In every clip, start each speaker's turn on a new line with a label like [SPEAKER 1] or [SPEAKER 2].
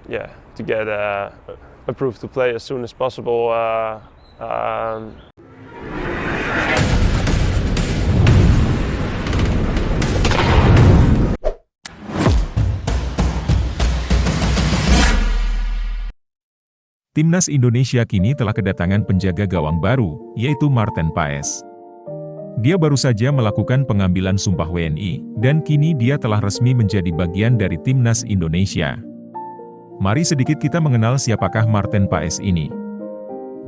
[SPEAKER 1] to get approved to play as soon as possible.
[SPEAKER 2] Timnas Indonesia kini telah kedatangan penjaga gawang baru, yaitu Marten Paes. Dia baru saja melakukan pengambilan sumpah WNI, dan kini dia telah resmi menjadi bagian dari Timnas Indonesia. Mari sedikit kita mengenal siapakah Marten Paes ini.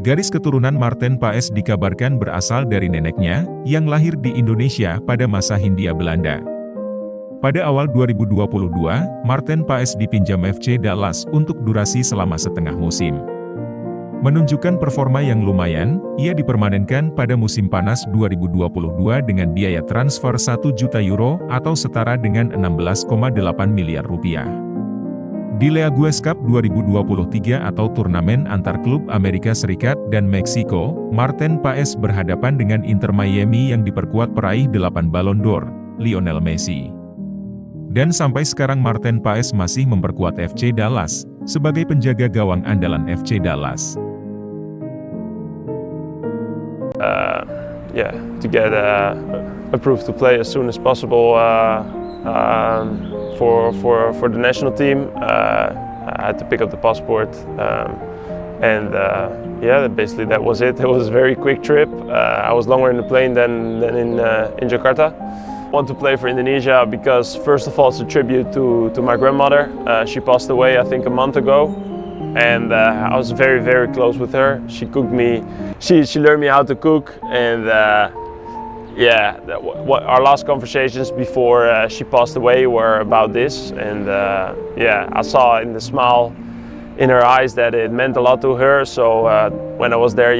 [SPEAKER 2] Garis keturunan Marten Paes dikabarkan berasal dari neneknya, yang lahir di Indonesia pada masa Hindia Belanda. Pada awal 2022, Marten Paes dipinjam FC Dallas untuk durasi selama setengah musim. Menunjukkan performa yang lumayan, ia dipermanenkan pada musim panas 2022 dengan biaya transfer 1 juta euro atau setara dengan 16,8 miliar rupiah. Di Leagues Cup 2023 atau turnamen antar klub Amerika Serikat dan Meksiko, Marten Paes berhadapan dengan Inter Miami yang diperkuat peraih 8 Ballon d'Or, Lionel Messi. Dan sampai sekarang Marten Paes masih memperkuat FC Dallas, sebagai penjaga gawang andalan FC Dallas.
[SPEAKER 1] To get approved to play as soon as possible for the national team. I had to pick up the passport, basically that was it. It was a very quick trip. I was longer in the plane than in Jakarta. I want to play for Indonesia because first of all it's a tribute to my grandmother. She passed away I think a month ago, and I was very close with her. She cooked me, she learned me how to cook, and our last conversations before she passed away were about this, and I saw in the smile in her eyes that it meant a lot to her. So when I was there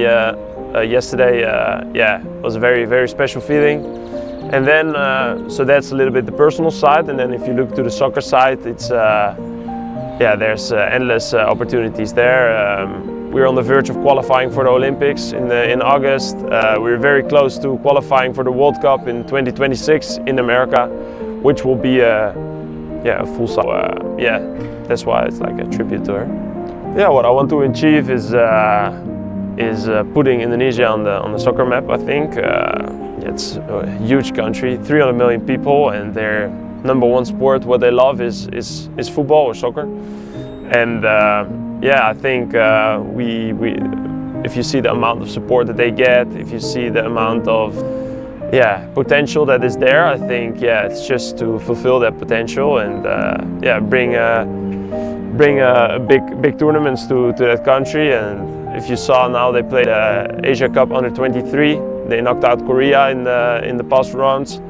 [SPEAKER 1] yesterday, it was a very special feeling. And then, so that's a little bit the personal side, and then if you look to the soccer side, it's there's endless opportunities there. We're on the verge of qualifying for the Olympics in August. We're very close to qualifying for the World Cup in 2026 in America, which will be a full size. That's why it's like a tribute to her. Yeah, what I want to achieve is putting Indonesia on the soccer map. I think it's a huge country, 300 million people, and their number one sport, what they love is football or soccer. And I think if you see the amount of support that they get, if you see the amount of potential that is there, I think it's just to fulfill that potential and bring big tournaments to that country. And if you saw now they played Asia Cup under 23, they knocked out Korea in the past rounds.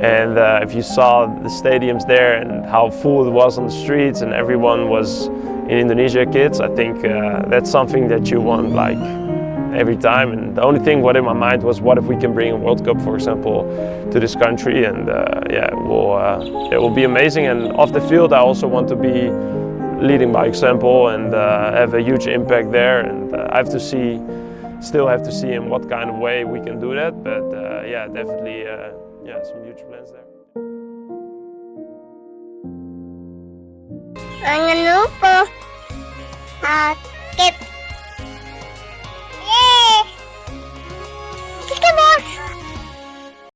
[SPEAKER 1] And if you saw the stadiums there and how full it was on the streets and everyone was in Indonesia kids, I think that's something that you want like every time. And the only thing what in my mind was, what if we can bring a World Cup, for example, to this country? And it will be amazing. And off the field, I also want to be leading by example and have a huge impact there. And I still have to see in what kind of way we can do that. But definitely, some huge plans there.
[SPEAKER 3] Jangan lupa subscribe